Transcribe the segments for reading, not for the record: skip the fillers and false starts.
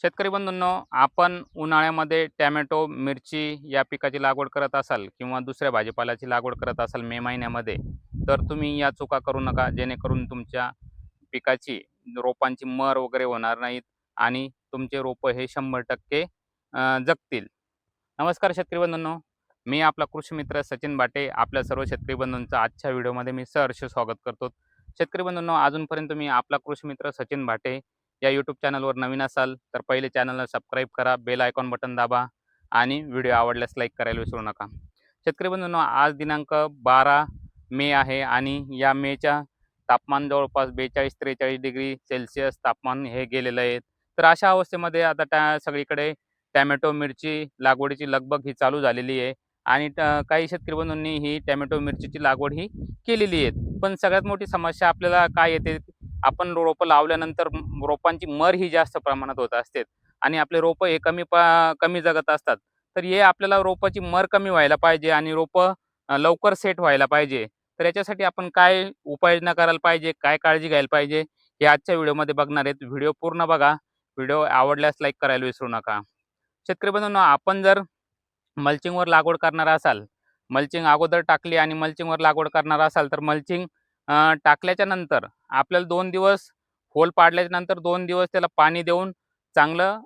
शेतकरी बंधूंनो, आपण उन्हाळ्यामध्ये टोमॅटो, मिरची या पिकाची लागवड करत असाल किंवा दुसऱ्या भाजीपाल्याची लागवड करत असाल मे महिन्यामध्ये, तर तुम्ही या चुका करू नका. जेणेकरून तुमच्या पिकाची रोपांची मर वगैरे होणार नाहीत आणि तुमचे रोपं हे 100% जगतील. नमस्कार शेतकरी बंधूंनो, मी आपला कृषी मित्र सचिन बाटे आपल्या सर्व शेतकरी बंधूंचं आजच्या व्हिडिओमध्ये मी सहर्ष स्वागत करतो. शेतकरी बंधूंनो, अजूनपर्यंत तुम्ही आपला कृषी मित्र सचिन बाटे या यूट्यूब चॅनलवर नवीन असाल तर पहिले चॅनलला सबस्क्राईब करा, बेल आयकॉन बटन दाबा आणि व्हिडिओ आवडल्यास लाईक करायला विसरू नका. शेतकरी बंधूंनो, आज दिनांक 12 मे आहे आणि या मेच्या तापमान जवळपास 42-43 डिग्री सेल्सिअस तापमान हे गेलेलं आहे. तर अशा अवस्थेमध्ये आता सगळीकडे टोमॅटो, मिरची लागवडीची लगबग ही चालू झालेली आहे आणि काही शेतकरी बंधूंनी ही टोमॅटो, मिरचीची लागवड ही केलेली आहे. पण सगळ्यात मोठी समस्या आपल्याला काय येते, आपण रोपं लावल्यानंतर रोपांची मर ही जास्त प्रमाणात होत असते आणि आपले रोपं हे कमी जगत असतात. तर हे आपल्याला रोपाची मर कमी व्हायला पाहिजे आणि रोपं लवकर सेट व्हायला पाहिजे. तर याच्यासाठी आपण काय उपाययोजना करायला पाहिजे, काय काळजी घ्यायला पाहिजे, हे आजच्या व्हिडिओमध्ये बघणार आहेत. व्हिडिओ पूर्ण बघा. व्हिडिओ आवडल्यास लाईक करायला विसरू नका. शेतकरी बंधूंनो, आपण जर मल्चिंगवर लागवड करणार असाल, मल्चिंग अगोदर टाकली आणि मल्चिंगवर लागवड करणार असाल, तर मल्चिंग टाकल्याच्या नंतर आपल्याला 2 दिवस होल पाडल्याच्या नंतर 2 दिवस त्याला पाणी देऊन चांगलं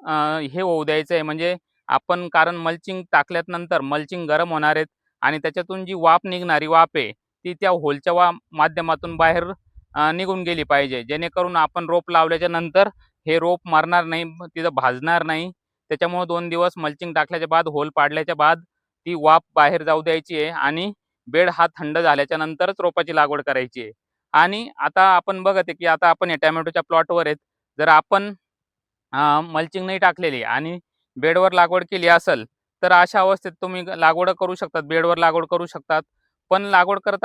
हे होऊ द्यायचं आहे. म्हणजे आपण कारण मल्चिंग टाकल्यानंतर मल्चिंग गरम होणार आहेत आणि त्याच्यातून जी वाफ निघणारी वाफ आहे, ती त्या होलच्या माध्यमातून बाहेर निघून गेली पाहिजे. जेणेकरून आपण रोप लावल्याच्या नंतर हे रोप मरणार नाही, तिथं भाजणार नाही. त्याच्यामुळे 2 दिवस मल्चिंग टाकल्याच्या बाद, होल पाडल्याच्या बाद ती वाफ बाहेर जाऊ द्यायची आहे आणि बेड हा थंड झाल्याच्या नंतरच रोपाची लागवड करायची आहे. आणि आता आपण बघत आहे, की आता आपण या टोमॅटोच्या प्लॉटवर आहेत. जर आपण मल्चिंग नाही टाकलेली आणि बेडवर लागवड केली असेल, तर अशा अवस्थेत तुम्ही लागवड करू शकतात, बेडवर लागवड करू शकतात. पण लागवड करत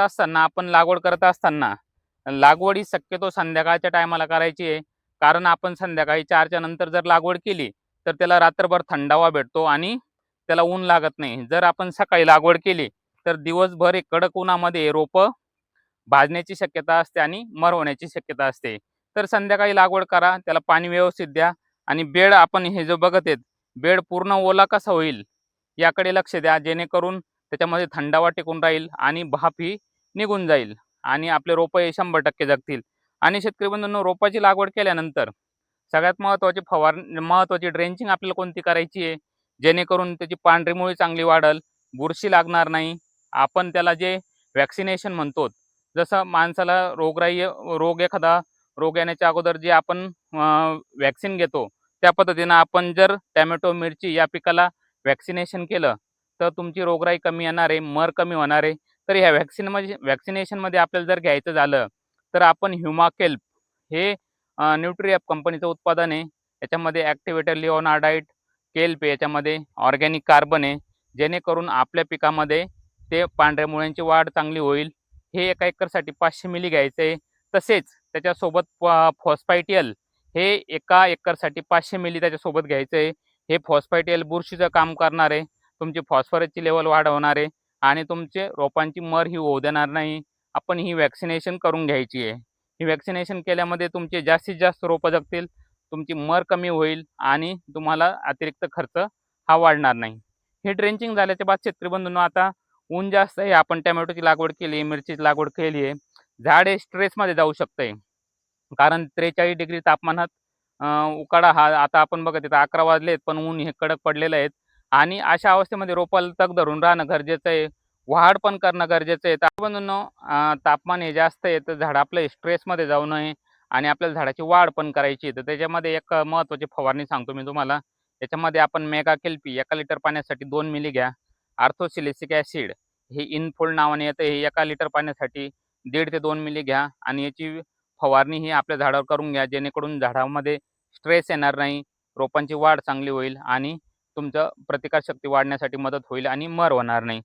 असताना लागवड ही शक्यतो संध्याकाळच्या टायमाला करायची आहे. कारण आपण संध्याकाळी 4च्या नंतर जर लागवड केली, तर त्याला रात्रभर थंडावा भेटतो आणि त्याला ऊन लागत नाही. जर आपण सकाळी लागवड केली, तर दिवसभर एक कडक उन्हामध्ये रोपं भाजण्याची शक्यता असते आणि मर होण्याची शक्यता असते. तर संध्याकाळी लागवड करा, त्याला पाणी व्यवस्थित द्या आणि बेड आपण हे जो बघत आहेत, बेड पूर्ण ओला कसा होईल याकडे लक्ष द्या. जेणेकरून त्याच्यामध्ये थंडावा टिकून राहील आणि भाप ही निघून जाईल आणि आपले रोपं हे 100% जगतील. आणि शेतकरी बंधूंनो, रोपाची लागवड केल्यानंतर सगळ्यात महत्त्वाची ड्रेंचिंग आपल्याला कोणती करायची आहे, जेणेकरून त्याची पांढरी मुळी चांगली वाढेल, बुरशी लागणार नाही. आपण त्याला जे व्हॅक्सिनेशन म्हणतो, जसं माणसाला एखादा रोग येण्याच्या अगोदर जे आपण व्हॅक्सिन घेतो, त्या पद्धतीनं आपण जर टोमॅटो, मिरची या पिकाला व्हॅक्सिनेशन केलं, तर तुमची रोगराई कमी येणार आहे, मर कमी होणार आहे. तर ह्या व्हॅक्सिनेशनमध्ये आपल्याला जर घ्यायचं झालं, तर आपण ह्युमाकेल्प हे न्यूट्रिॲप कंपनीचं उत्पादन आहे. याच्यामध्ये ॲक्टिवेटर लिओनार्डाइट, केल्प आहे, याच्यामध्ये ऑर्गॅनिक कार्बन आहे. जेणेकरून आपल्या पिकामध्ये ते पांढऱ्या मुळ्यांची वाढ चांगली होईल. हे एका एकरसाठी 500 मिली घ्यायचं आहे. तसेच त्याच्यासोबत फॉस्फायटियल हे एका एकरसाठी 500 मिली त्याच्यासोबत घ्यायचं आहे. हे फॉस्फायटियल बुरशीचं काम करणार आहे, तुमची फॉस्फरसची लेवल वाढवणार आहे आणि तुमचे रोपांची मर ही होऊ देणार नाही. आपण ही व्हॅक्सिनेशन करून घ्यायची आहे. ही व्हॅक्सिनेशन केल्यामध्ये तुमचे जास्तीत जास्त रोपं जगतील, तुमची मर कमी होईल आणि तुम्हाला अतिरिक्त खर्च हा वाढणार नाही. हे ड्रेंचिंग झाल्याच्या बाद शेतकरी बंधूंनो, आता ऊन जास्त आहे, आपण टोमॅटोची लागवड केली, मिरचीची लागवड केली आहे, झाड हे स्ट्रेसमध्ये जाऊ शकतंय. कारण 43 डिग्री तापमानात उकाडा हा आता आपण बघत आहे, 11 वाजलेत पण ऊन हे कडक पडलेलं आहे आणि अशा अवस्थेमध्ये रोपाला तग धरून राहणं गरजेचं आहे, वाढ पण करणं गरजेचं आहे. तर बंधूंनो, तापमान हे जास्त आहे, तर झाड आपलं स्ट्रेसमध्ये जाऊ नये आणि आपल्याला झाडाची वाढ पण करायची आहे. तर त्याच्यामध्ये एक महत्त्वाची फवारणी सांगतो मी तुम्हाला. त्याच्यामध्ये आपण मेगा केल्पी 1 लिटर पाण्यासाठी 2 मिली घ्या. आर्थोसिलिसिक ॲसिड हे इनफोल्ड नावाने येतं, हे 1 लिटर पाण्यासाठी 1.5 ते 2 मिली घ्या आणि याची फवारणी ही आपल्या झाडावर करून घ्या. जेणेकरून झाडामध्ये स्ट्रेस येणार नाही, रोपांची वाढ चांगली होईल आणि तुमचं प्रतिकारशक्ती वाढण्यासाठी मदत होईल आणि मर होणार नाही.